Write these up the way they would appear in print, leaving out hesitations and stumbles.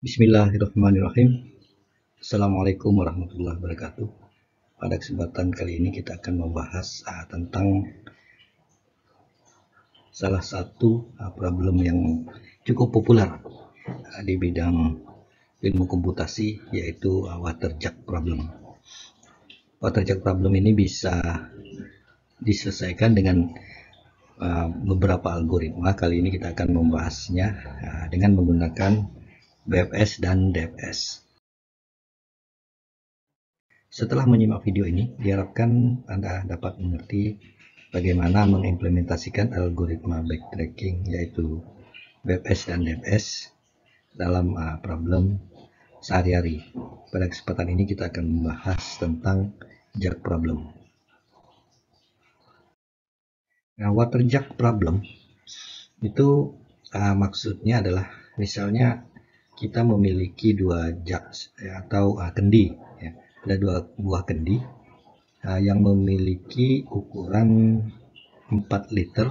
Bismillahirrahmanirrahim. Assalamualaikum warahmatullahi wabarakatuh. Pada kesempatan kali ini kita akan membahas tentang salah satu problem yang cukup populer di bidang ilmu komputasi, yaitu water jug problem. Water jug problem ini bisa diselesaikan dengan beberapa algoritma. Kali ini kita akan membahasnya dengan menggunakan BFS dan DFS. Setelah menyimak video ini, diharapkan Anda dapat mengerti bagaimana mengimplementasikan algoritma backtracking, yaitu BFS dan DFS, dalam problem sehari-hari. Pada kesempatan ini kita akan membahas tentang jug problem. Nah, water jug problem itu maksudnya adalah misalnya kita memiliki dua jug atau kendi. Ada dua buah kendi yang memiliki ukuran 4 liter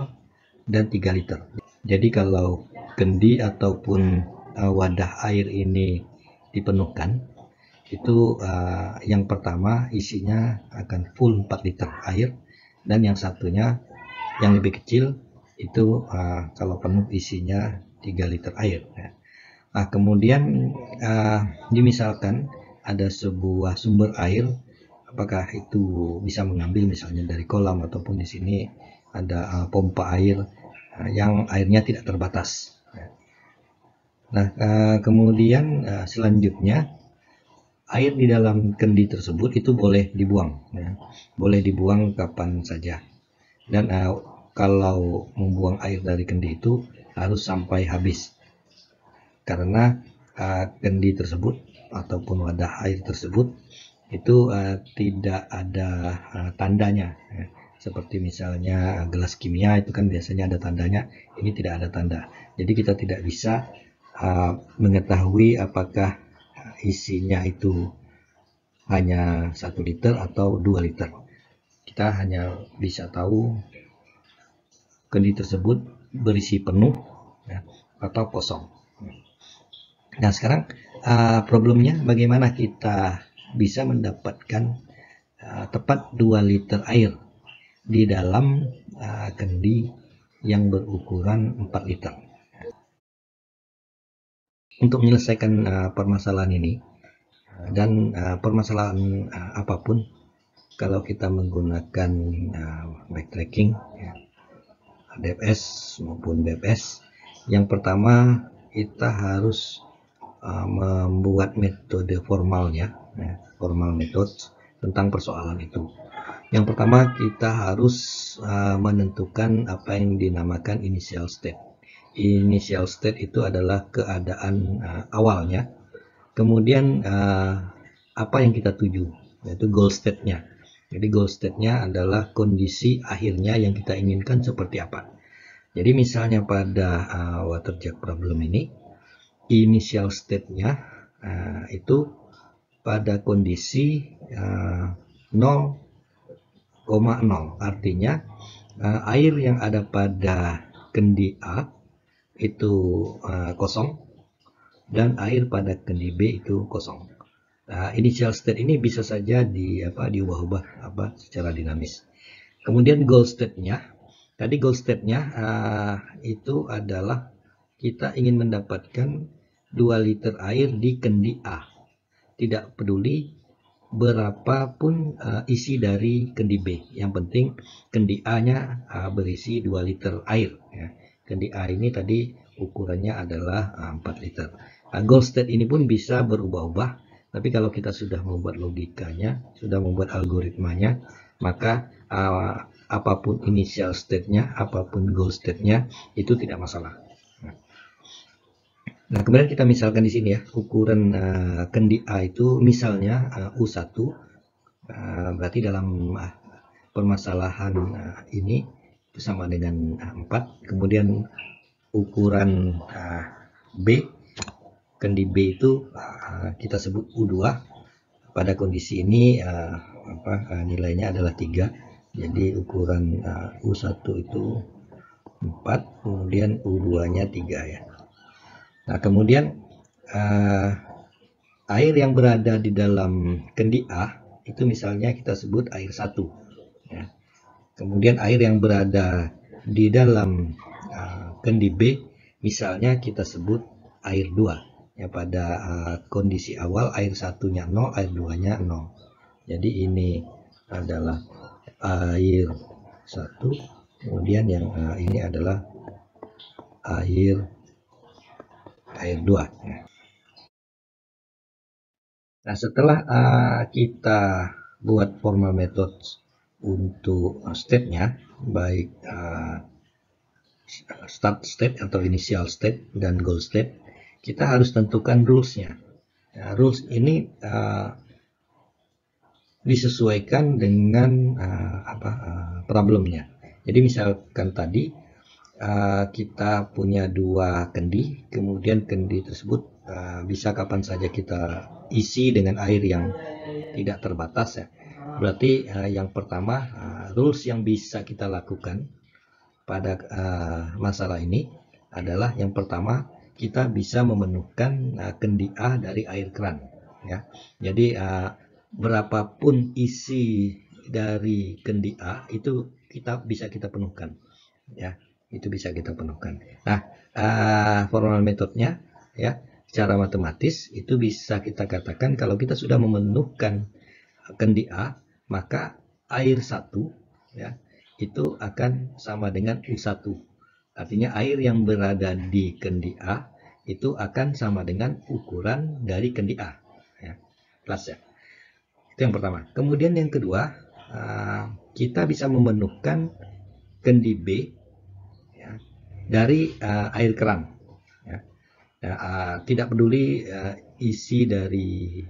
dan 3 liter. Jadi kalau kendi ataupun wadah air ini dipenuhkan, itu yang pertama isinya akan full 4 liter air, dan yang satunya yang lebih kecil itu kalau penuh isinya 3 liter air. Nah, kemudian dimisalkan ada sebuah sumber air, apakah itu bisa mengambil misalnya dari kolam ataupun di sini ada pompa air yang airnya tidak terbatas. Nah, kemudian selanjutnya air di dalam kendi tersebut itu boleh dibuang, boleh dibuang kapan saja. Dan kalau membuang air dari kendi itu harus sampai habis, karena kendi tersebut ataupun wadah air tersebut itu tidak ada tandanya, seperti misalnya gelas kimia itu kan biasanya ada tandanya, ini tidak ada tanda. Jadi kita tidak bisa mengetahui apakah isinya itu hanya 1 liter atau 2 liter. Kita hanya bisa tahu kendi tersebut berisi penuh atau kosong. Nah, sekarang problemnya bagaimana kita bisa mendapatkan tepat 2 liter air di dalam kendi yang berukuran 4 liter. Untuk menyelesaikan permasalahan ini, dan permasalahan apapun, kalau kita menggunakan backtracking, DFS maupun BFS, yang pertama kita harus membuat metode formalnya, formal method tentang persoalan itu. Yang pertama kita harus menentukan apa yang dinamakan initial state. Initial state itu adalah keadaan awalnya. Kemudian apa yang kita tuju, yaitu goal state-nya. Jadi goal state-nya adalah kondisi akhirnya yang kita inginkan seperti apa. Jadi misalnya pada water jug problem ini, initial state-nya itu pada kondisi 0,0, artinya air yang ada pada kendi A itu kosong, dan air pada kendi B itu kosong. Initial state ini bisa saja diubah-ubah secara dinamis. Kemudian goal state-nya, tadi goal state-nya itu adalah kita ingin mendapatkan 2 liter air di kendi A. Tidak peduli berapapun isi dari kendi B, yang penting kendi A-nya berisi 2 liter air. Kendi A ini tadi ukurannya adalah 4 liter. Goal state ini pun bisa berubah-ubah, tapi kalau kita sudah membuat logikanya, sudah membuat algoritmanya, maka apapun initial state-nya, apapun goal state-nya, itu tidak masalah. Nah, kemudian kita misalkan di sini ya, ukuran kendi A itu misalnya U1, berarti dalam permasalahan ini itu sama dengan 4. Kemudian ukuran B, kendi B itu kita sebut U2. Pada kondisi ini nilainya adalah 3. Jadi ukuran U1 itu 4, kemudian U2-nya 3 ya. Nah, kemudian air yang berada di dalam kendi A itu misalnya kita sebut air 1 ya. Kemudian air yang berada di dalam kendi B misalnya kita sebut air 2 ya. Pada kondisi awal air 1-nya 0, air 2-nya 0. Jadi ini adalah air 1, kemudian yang ini adalah air 2 ya. Nah, setelah kita buat formal method untuk step-nya, baik start state atau initial state dan goal state, kita harus tentukan rules-nya. Nah, rules ini disesuaikan dengan problemnya. Jadi misalkan tadi kita punya 2 kendi, kemudian kendi tersebut bisa kapan saja kita isi dengan air yang tidak terbatas ya. Berarti yang pertama rules yang bisa kita lakukan pada masalah ini adalah yang pertama kita bisa memenuhkan kendi A dari air keran ya. Jadi berapapun isi dari kendi A itu bisa kita penuhkan ya. Itu bisa kita penuhkan. Nah, formal metodenya ya, secara matematis itu bisa kita katakan kalau kita sudah memenuhkan kendi A, maka air 1 ya, itu akan sama dengan U1. Artinya air yang berada di kendi A itu akan sama dengan ukuran dari kendi A ya. Plus ya. Itu yang pertama. Kemudian yang kedua, kita bisa memenuhkan kendi B dari air keran ya. Tidak peduli isi dari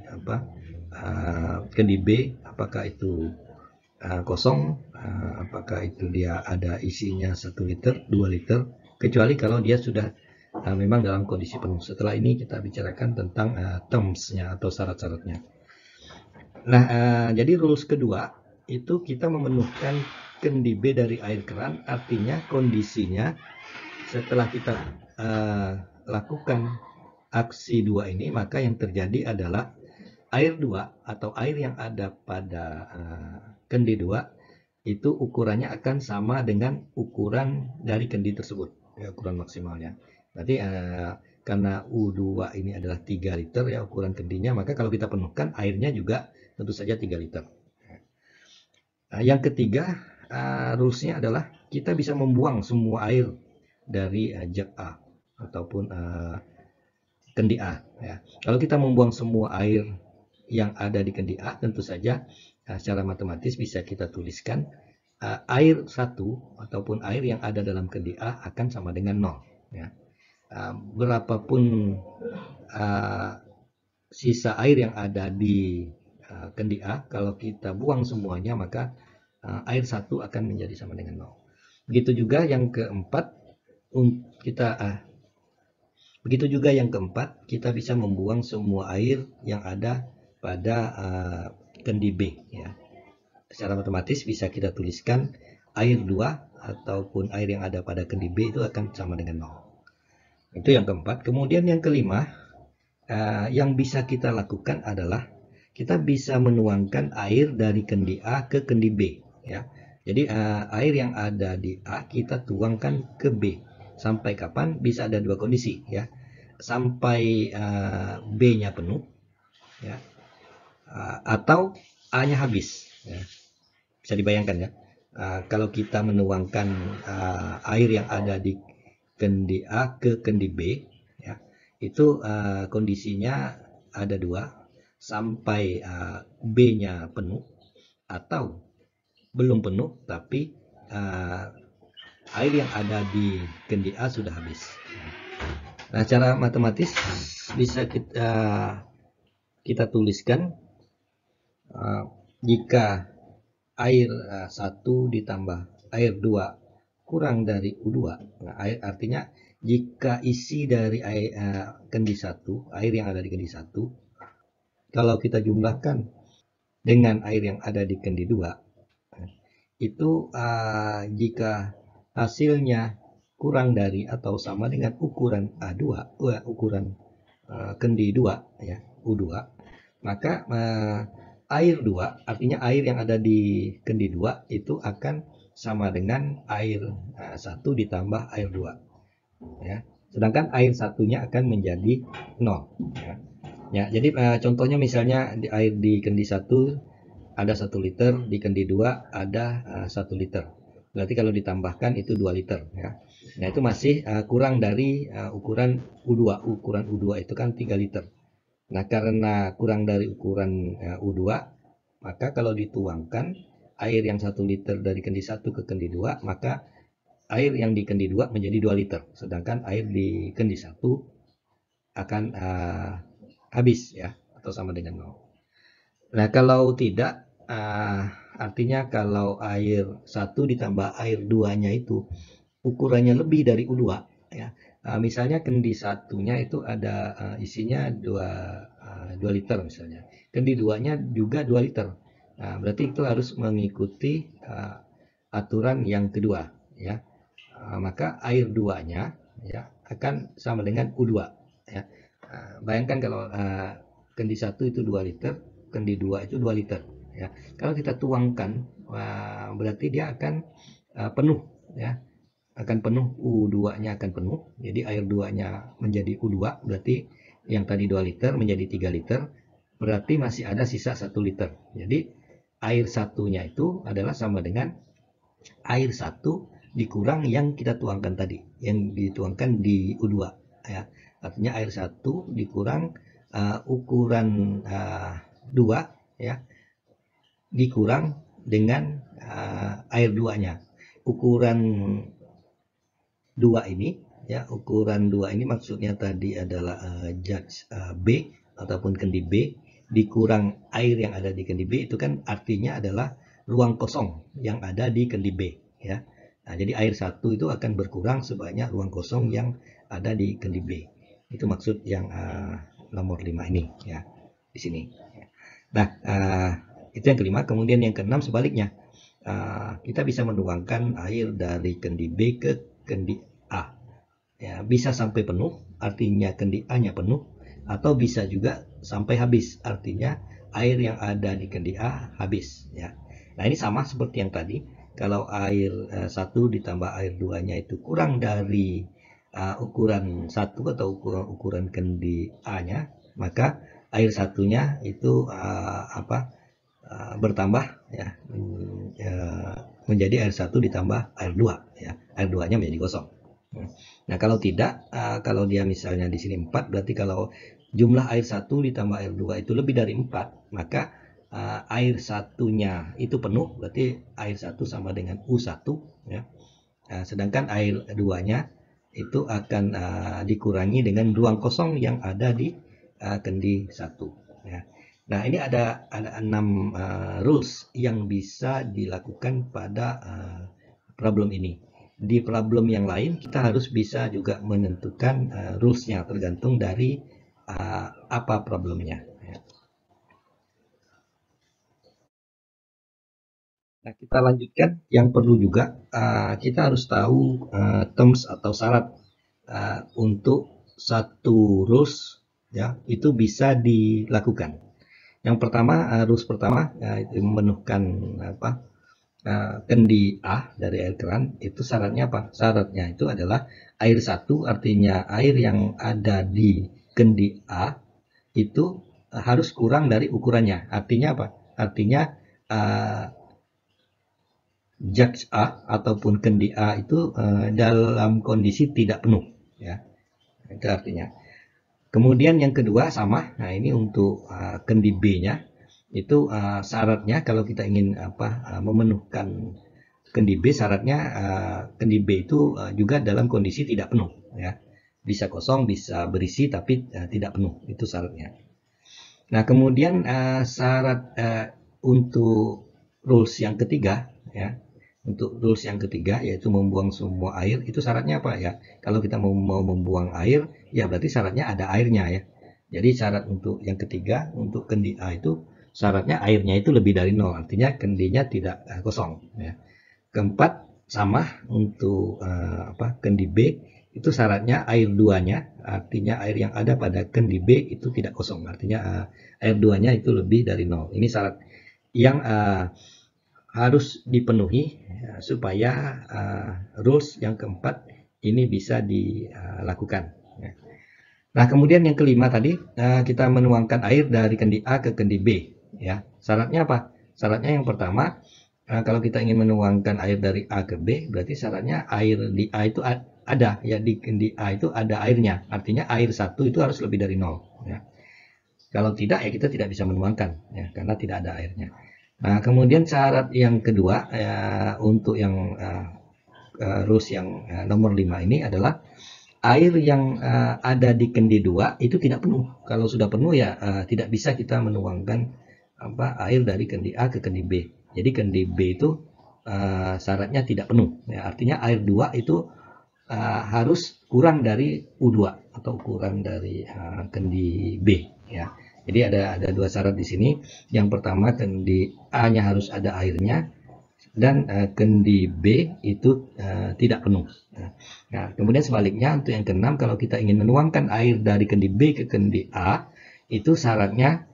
kendi B apakah itu kosong, apakah itu dia ada isinya 1 liter 2 liter, kecuali kalau dia sudah memang dalam kondisi penuh. Setelah ini kita bicarakan tentang terms-nya atau syarat-syaratnya. Nah, jadi rules kedua itu kita memenuhkan kendi B dari air keran, artinya kondisinya setelah kita lakukan aksi 2 ini, maka yang terjadi adalah air 2 atau air yang ada pada kendi 2 itu ukurannya akan sama dengan ukuran dari kendi tersebut ya, ukuran maksimalnya. Berarti karena U2 ini adalah 3 liter ya ukuran kendinya, maka kalau kita penuhkan airnya juga tentu saja 3 liter. Yang ketiga rules-nya adalah kita bisa membuang semua air dari jug A ataupun kendi A ya. Kalau kita membuang semua air yang ada di kendi A, tentu saja secara matematis bisa kita tuliskan air 1 ataupun air yang ada dalam kendi A akan sama dengan 0 ya. Berapapun sisa air yang ada di kendi A, kalau kita buang semuanya maka air 1 akan menjadi sama dengan 0. Begitu juga yang keempat, kita bisa membuang semua air yang ada pada kendi B ya. Secara matematis bisa kita tuliskan air 2 ataupun air yang ada pada kendi B itu akan sama dengan 0. Itu yang keempat. Kemudian yang kelima, yang bisa kita lakukan adalah kita bisa menuangkan air dari kendi A ke kendi B ya. Jadi air yang ada di A kita tuangkan ke B. Sampai kapan? Bisa ada 2 kondisi ya. Sampai B-nya penuh ya. Atau A-nya habis ya. Bisa dibayangkan ya. Kalau kita menuangkan air yang ada di kendi A ke kendi B ya, itu kondisinya ada 2, sampai B-nya penuh atau belum penuh tapi air yang ada di kendi A sudah habis. Nah, cara matematis bisa kita tuliskan jika air 1 ditambah air 2 kurang dari U2. Nah, artinya jika isi dari kendi 1, air yang ada di kendi 1, kalau kita jumlahkan dengan air yang ada di kendi 2, itu jika hasilnya kurang dari atau sama dengan ukuran A2, ukuran kendi 2 ya, U2, maka air 2 artinya air yang ada di kendi 2 itu akan sama dengan air 1 ditambah air 2 ya. Sedangkan air satunya akan menjadi 0 ya. Ya, jadi contohnya misalnya di air di kendi 1 ada 1 liter, di kendi 2 ada 1 liter. Berarti kalau ditambahkan itu 2 liter ya. Nah, itu masih kurang dari ukuran U2. Ukuran U2 itu kan 3 liter. Nah, karena kurang dari ukuran U2, maka kalau dituangkan air yang 1 liter dari kendi 1 ke kendi 2, maka air yang di kendi 2 menjadi 2 liter. Sedangkan air di kendi 1 akan habis ya, atau sama dengan 0. Nah, kalau tidak, artinya kalau air 1 ditambah air 2-nya itu ukurannya lebih dari U2 ya. Misalnya kendi satunya itu ada isinya 2 liter misalnya. Kendi 2-nya juga 2 liter. Nah, berarti itu harus mengikuti aturan yang kedua ya. Maka air 2-nya ya akan sama dengan U2 ya. Bayangkan kalau kendi 1 itu 2 liter, kendi 2 itu 2 liter ya. Kalau kita tuangkan berarti dia akan penuh ya. Akan penuh, U2-nya akan penuh. Jadi air 2-nya menjadi U2, berarti yang tadi 2 liter menjadi 3 liter, berarti masih ada sisa 1 liter. Jadi air satunya itu adalah sama dengan air 1 dikurang yang kita tuangkan tadi, yang dituangkan di U2 ya. Artinya air 1 dikurang ukuran 2 ya, dikurang dengan air 2-nya. Ukuran 2 ini ya, ukuran 2 ini maksudnya tadi adalah judge B ataupun kendi B dikurang air yang ada di kendi B, itu kan artinya adalah ruang kosong yang ada di kendi B ya. Nah, jadi air 1 itu akan berkurang sebanyak ruang kosong yang ada di kendi B. Itu maksud yang nomor 5 ini ya, di sini. Nah, itu yang kelima. Kemudian yang keenam sebaliknya. Kita bisa menuangkan air dari kendi B ke kendi A. Ya, bisa sampai penuh, artinya kendi A-nya penuh, atau bisa juga sampai habis, artinya air yang ada di kendi A habis. Ya. Nah, ini sama seperti yang tadi. Kalau air 1 ditambah air 2-nya itu kurang dari ukuran 1 atau ukuran kendi A-nya, maka air satunya itu bertambah ya, menjadi air 1 ditambah air 2 ya. Air 2-nya menjadi kosong. Nah, kalau tidak, kalau dia misalnya di sini 4, berarti kalau jumlah air 1 ditambah air 2 itu lebih dari 4, maka air satunya itu penuh, berarti air 1 sama dengan U1 ya. Sedangkan air 2-nya itu akan dikurangi dengan ruang kosong yang ada di kendi 1 ya. Nah, ini ada 6 rules yang bisa dilakukan pada problem ini. Di problem yang lain kita harus bisa juga menentukan rules-nya tergantung dari apa problemnya. Nah, kita lanjutkan. Yang perlu juga kita harus tahu terms atau syarat untuk satu rules ya, itu bisa dilakukan. Yang pertama, rules pertama itu memenuhkan kendi A dari air keran, itu syaratnya apa? Syaratnya itu adalah air 1, artinya air yang ada di kendi A itu harus kurang dari ukurannya. Artinya apa? Artinya judge A ataupun kendi A itu dalam kondisi tidak penuh ya. Itu artinya. Kemudian yang kedua sama. Nah, ini untuk kendi B-nya itu syaratnya kalau kita ingin memenuhkan kendi B, syaratnya kendi B itu juga dalam kondisi tidak penuh ya. Bisa kosong, bisa berisi tapi tidak penuh. Itu syaratnya. Nah, kemudian syarat untuk rules yang ketiga ya. Untuk rules yang ketiga yaitu membuang semua air, itu syaratnya apa ya? Kalau kita mau membuang air, ya berarti syaratnya ada airnya ya. Jadi syarat untuk yang ketiga, untuk kendi A itu syaratnya airnya itu lebih dari 0, artinya kendinya tidak kosong ya. Keempat sama untuk kendi B, itu syaratnya air 2-nya, artinya air yang ada pada kendi B itu tidak kosong, artinya air 2-nya itu lebih dari 0. Ini syarat yang harus dipenuhi supaya rules yang keempat ini bisa dilakukan. Nah, kemudian yang kelima tadi kita menuangkan air dari kendi A ke kendi B. Ya, syaratnya apa? Syaratnya yang pertama, kalau kita ingin menuangkan air dari A ke B, berarti syaratnya air di A itu ada, ya, di kendi A itu ada airnya. Artinya air 1 itu harus lebih dari 0. Ya. Kalau tidak, ya kita tidak bisa menuangkan, ya, karena tidak ada airnya. Nah, kemudian syarat yang kedua untuk yang rules yang nomor 5 ini adalah air yang ada di kendi 2 itu tidak penuh. Kalau sudah penuh, ya tidak bisa kita menuangkan air dari kendi A ke kendi B. Jadi kendi B itu syaratnya tidak penuh. Ya, artinya air 2 itu harus kurang dari U2 atau kurang dari kendi B. Ya. Jadi ada dua syarat di sini. Yang pertama, kendi A-nya harus ada airnya, dan kendi B itu tidak penuh. Nah, kemudian sebaliknya untuk yang keenam, kalau kita ingin menuangkan air dari kendi B ke kendi A, itu syaratnya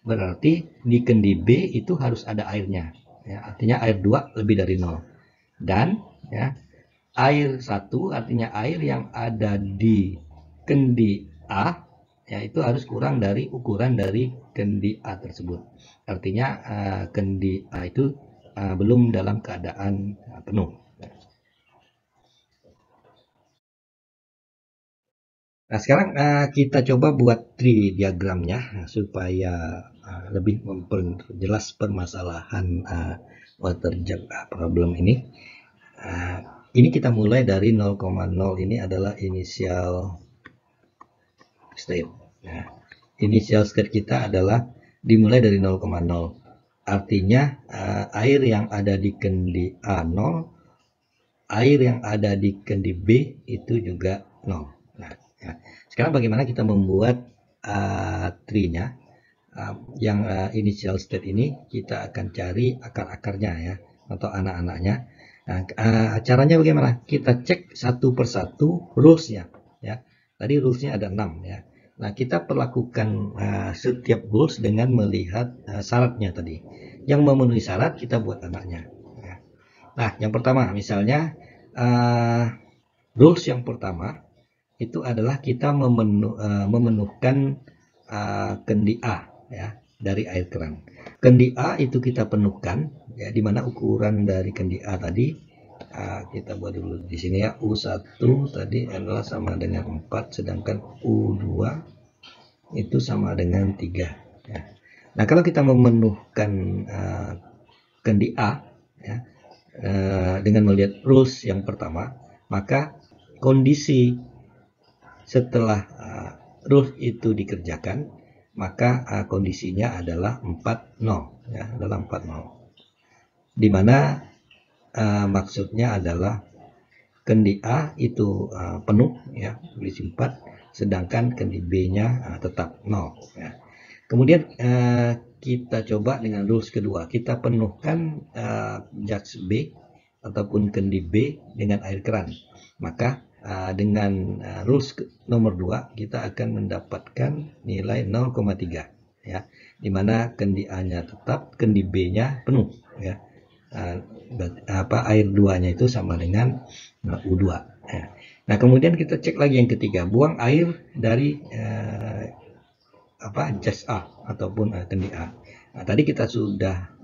berarti di kendi B itu harus ada airnya. Ya, artinya air 2 lebih dari 0. Dan ya, air 1 artinya air yang ada di kendi A, ya, itu harus kurang dari ukuran dari kendi A tersebut. Artinya kendi A itu belum dalam keadaan penuh. Nah, sekarang kita coba buat tree diagramnya supaya lebih memperjelas permasalahan water jug problem ini. Ini kita mulai dari 0,0, ini adalah initial state. Nah, initial state kita adalah dimulai dari 0,0. Artinya air yang ada di kendi A 0, air yang ada di kendi B itu juga 0. Nah, ya. Sekarang bagaimana kita membuat tree-nya? Yang initial state ini kita akan cari akar-akarnya, ya, atau anak-anaknya. Nah, caranya bagaimana? Kita cek satu persatu rules-nya, ya. Tadi rules-nya ada 6, ya. Nah, kita perlakukan setiap rules dengan melihat syaratnya tadi. Yang memenuhi syarat kita buat anaknya. Ya. Nah, yang pertama misalnya rules yang pertama itu adalah kita memenuhkan kendi A, ya, dari air keran. Kendi A itu kita penuhkan, ya, di mana ukuran dari kendi A tadi kita buat dulu di sini, ya. U1 tadi adalah sama dengan 4, sedangkan U2 itu sama dengan 3, ya. Nah, kalau kita memenuhkan kendi A, ya, dengan melihat rules yang pertama, maka kondisi setelah rules itu dikerjakan, maka kondisinya adalah 40, ya, adalah 40. Di mana maksudnya adalah kendi A itu penuh, ya, kondisi 4, sedangkan kendi B-nya tetap 0, ya. Kemudian kita coba dengan rules kedua, kita penuhkan jug B ataupun kendi B dengan air keran. Maka dengan rules nomor 2 kita akan mendapatkan nilai 0,3, ya, dimana kendi A-nya tetap, kendi B-nya penuh, ya. Air 2-nya itu sama dengan U2, ya. Nah, kemudian kita cek lagi yang ketiga, buang air dari jug A ataupun kendi A. Nah, tadi kita sudah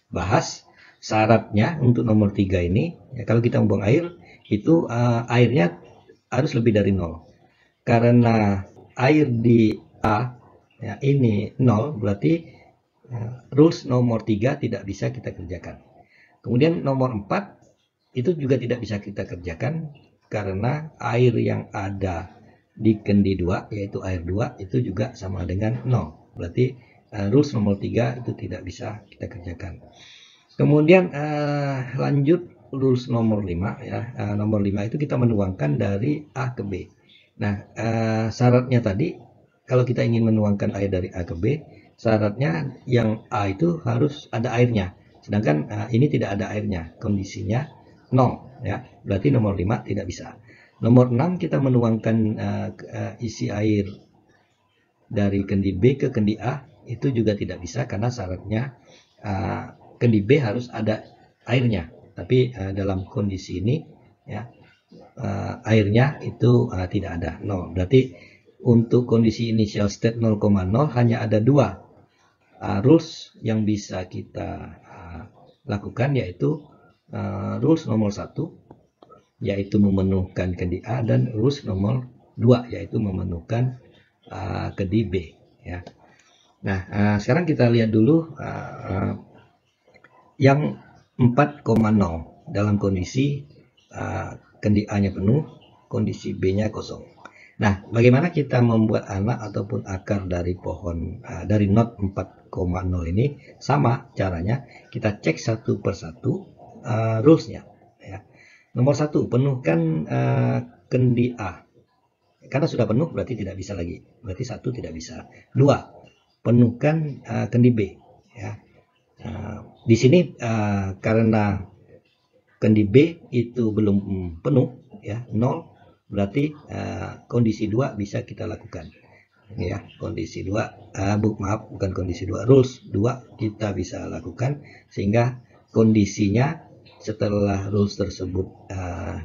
bahas syaratnya untuk nomor 3 ini, ya, kalau kita membuang air itu airnya harus lebih dari 0. Karena air di A, ya, ini 0, berarti rules nomor 3 tidak bisa kita kerjakan. Kemudian nomor 4 itu juga tidak bisa kita kerjakan karena air yang ada di kendi 2, yaitu air 2, itu juga sama dengan 0. Berarti rules nomor 3 itu tidak bisa kita kerjakan. Kemudian lanjut rules nomor 5, ya. Nomor 5 itu kita menuangkan dari A ke B. Nah, syaratnya tadi kalau kita ingin menuangkan air dari A ke B, syaratnya yang A itu harus ada airnya. Sedangkan ini tidak ada airnya, kondisinya 0, ya. Berarti nomor 5 tidak bisa. Nomor 6 kita menuangkan isi air dari kendi B ke kendi A, itu juga tidak bisa karena syaratnya kendi B harus ada airnya. Tapi dalam kondisi ini ya, airnya itu tidak ada, 0. Berarti untuk kondisi initial state 0,0 hanya ada dua rules yang bisa kita lakukan, yaitu rules nomor 1 yaitu memenuhkan kendi A, dan rules nomor 2 yaitu memenuhkan kendi B ya. Nah, sekarang kita lihat dulu yang 4,0 dalam kondisi kendi A-nya penuh, kondisi B-nya kosong. Nah, bagaimana kita membuat anak ataupun akar dari pohon dari not 4,0 ini? Sama caranya, kita cek satu persatu rules-nya ya. Nomor 1, penuhkan kendi A. Karena sudah penuh berarti tidak bisa lagi. Berarti 1 tidak bisa. 2, penuhkan kendi B ya. Di sini karena kendi B itu belum penuh ya, 0, berarti kondisi 2 bisa kita lakukan ya. Kondisi 2 bukan kondisi 2, rules 2 kita bisa lakukan, sehingga kondisinya setelah rules tersebut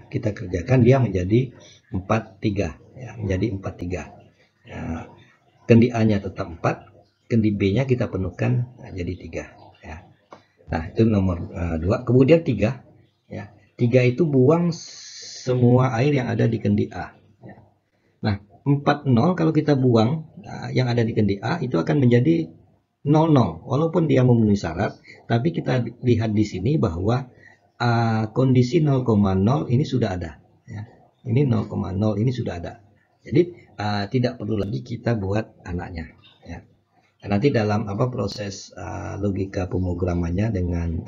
kita kerjakan, dia menjadi 4,3 ya, menjadi 4,3. Kendi A-nya tetap 4, kendi B-nya kita penuhkan jadi 3 ya. Nah, itu nomor 2. Kemudian 3 ya. 3 itu buang semua air yang ada di kendi A ya. Nah, 4,0 kalau kita buang yang ada di kendi A itu akan menjadi 0,0 walaupun dia memenuhi syarat, tapi kita lihat di sini bahwa kondisi 0,0 ini sudah ada ya. Ini 0,0 ini sudah ada. Jadi tidak perlu lagi kita buat anaknya ya. Nanti dalam proses logika pemrogramannya dengan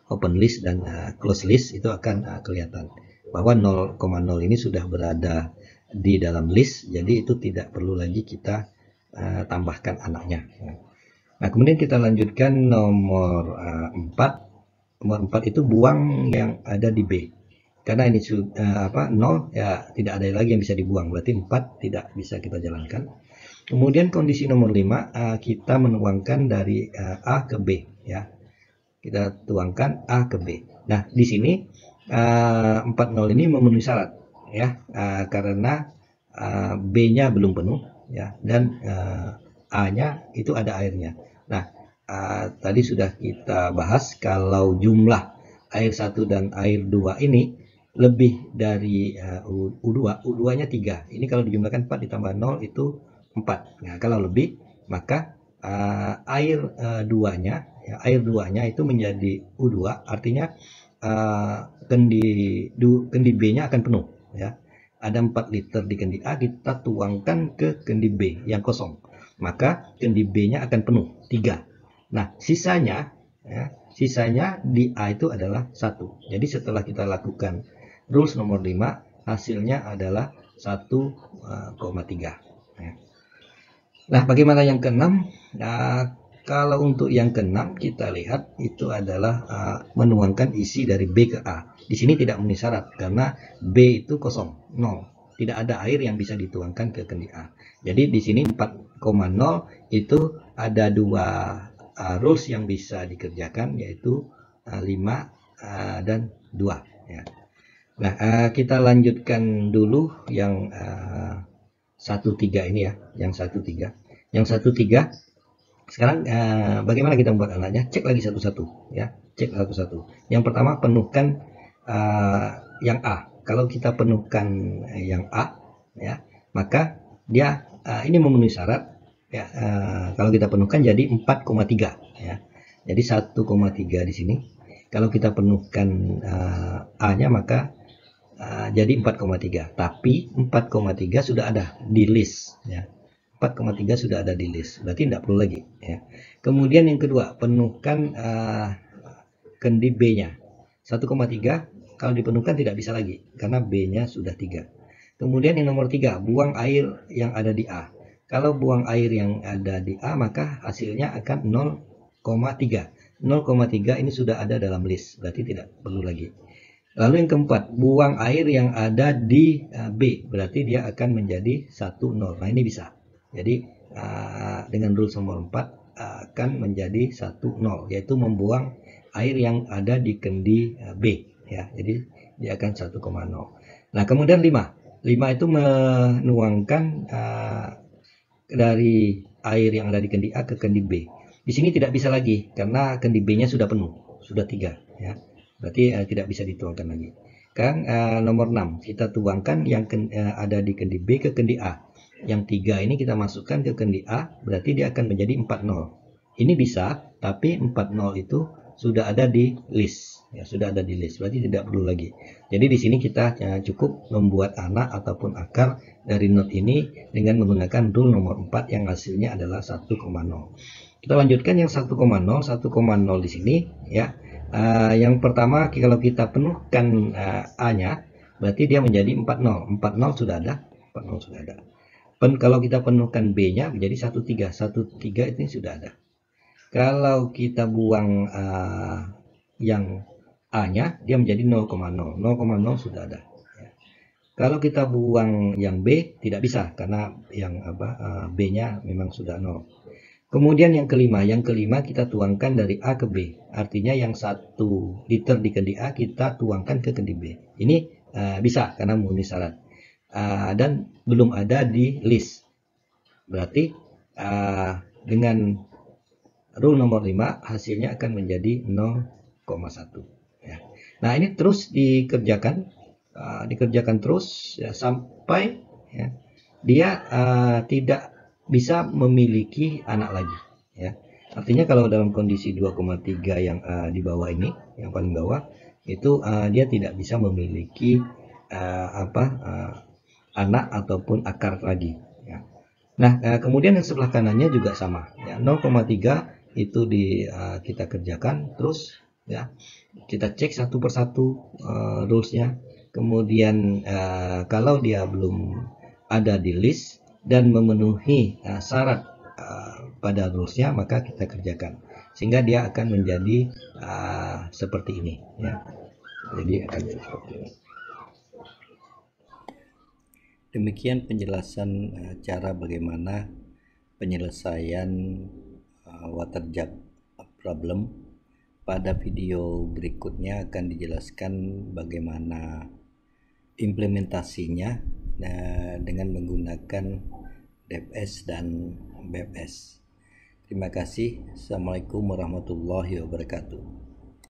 open list dan close list itu akan kelihatan bahwa 0,0 ini sudah berada di dalam list, jadi itu tidak perlu lagi kita tambahkan anaknya. Nah, kemudian kita lanjutkan nomor 4. Nomor 4 itu buang yang ada di B. Karena ini 0 ya, tidak ada lagi yang bisa dibuang, berarti 4 tidak bisa kita jalankan. Kemudian kondisi nomor 5 kita menuangkan dari A ke B ya. Kita tuangkan A ke B. Nah, di sini 4,0 ini memenuhi syarat ya, karena B-nya belum penuh ya, dan A-nya itu ada airnya. Nah, tadi sudah kita bahas kalau jumlah air 1 dan air 2 ini lebih dari U2, U2-nya 3. Ini kalau dijumlahkan 4 ditambah 0 itu 4. Nah, kalau lebih maka air 2-nya ya, air 2-nya itu menjadi U2, artinya kendi B-nya akan penuh ya. Ada 4 liter di kendi A, kita tuangkan ke kendi B yang kosong, maka kendi B-nya akan penuh 3. Nah, sisanya di A itu adalah 1. Jadi setelah kita lakukan rules nomor 5, hasilnya adalah 1,3 ya. Nah, bagaimana yang keenam? Kalau untuk yang keenam kita lihat itu adalah menuangkan isi dari B ke A. Di sini tidak memenuhi syarat karena B itu kosong, 0. Tidak ada air yang bisa dituangkan ke kendi A. Jadi di sini 4,0 itu ada dua rules yang bisa dikerjakan, yaitu 5 dan 2 ya. Nah, kita lanjutkan dulu yang 1,3 ini ya, yang 1,3. Yang 1,3 sekarang bagaimana kita membuat anaknya? Cek lagi satu-satu ya, cek satu-satu. Yang pertama, penuhkan yang A. Kalau kita penuhkan yang A ya, maka dia ini memenuhi syarat ya. Kalau kita penuhkan jadi 4,3 ya. Jadi 1,3 di sini. Kalau kita penuhkan A-nya maka jadi 4,3. Tapi 4,3 sudah ada di list ya. 4,3 sudah ada di list, berarti tidak perlu lagi ya. Kemudian yang kedua, penuhkan kendi B-nya 1,3. Kalau dipenuhkan tidak bisa lagi karena B-nya sudah 3. Kemudian yang nomor 3, buang air yang ada di A. Kalau buang air yang ada di A maka hasilnya akan 0,3. 0,3 ini sudah ada dalam list, berarti tidak perlu lagi. Lalu yang keempat, buang air yang ada di B, berarti dia akan menjadi 1,0. Nah, ini bisa. Jadi dengan rules nomor 4 akan menjadi 1,0, yaitu membuang air yang ada di kendi B, ya. Jadi dia akan 1,0. Nah, kemudian 5. 5 itu menuangkan dari air yang ada di kendi A ke kendi B. Di sini tidak bisa lagi karena kendi B-nya sudah penuh, sudah 3, ya. Berarti tidak bisa dituangkan lagi. Sekarang nomor 6, kita tuangkan yang ada di kendi B ke kendi A. Yang 3 ini kita masukkan ke kendi A, berarti dia akan menjadi 4,0. Ini bisa, tapi 4,0 itu sudah ada di list, ya, sudah ada di list, berarti tidak perlu lagi. Jadi di sini kita cukup membuat anak ataupun akar dari not ini dengan menggunakan rule nomor 4 yang hasilnya adalah 1,0. Kita lanjutkan yang 1,0. 1,0 di sini, ya. Yang pertama, kalau kita penuhkan A-nya, berarti dia menjadi 4,0. 4,0 sudah ada, 4,0 sudah ada. Kalau kita penuhkan B-nya menjadi 1,3. 1,3 ini sudah ada. Kalau kita buang yang A-nya, dia menjadi 0,0. 0,0 sudah ada. Kalau kita buang yang B, tidak bisa karena yang B-nya memang sudah 0. Kemudian yang kelima kita tuangkan dari A ke B. Artinya yang 1 liter di kendi A kita tuangkan ke kendi B. Ini bisa karena memenuhi syarat. Dan belum ada di list. Berarti dengan rule nomor 5 hasilnya akan menjadi 0,1. Ya. Nah, ini terus dikerjakan terus ya, sampai ya, dia tidak bisa memiliki anak lagi, ya. Artinya kalau dalam kondisi 2,3 yang di bawah ini, yang paling bawah itu dia tidak bisa memiliki anak ataupun akar lagi, ya. Nah, kemudian yang sebelah kanannya juga sama, ya. 0,3 itu kita kerjakan terus, ya. Kita cek satu persatu rulesnya. Kemudian kalau dia belum ada di list dan memenuhi syarat pada rulesnya, maka kita kerjakan sehingga dia akan menjadi seperti ini, ya. Jadi akan seperti ini. Demikian penjelasan cara bagaimana penyelesaian water jar problem. Pada video berikutnya akan dijelaskan bagaimana implementasinya dengan menggunakan DFS dan BFS. Terima kasih. Assalamualaikum warahmatullahi wabarakatuh.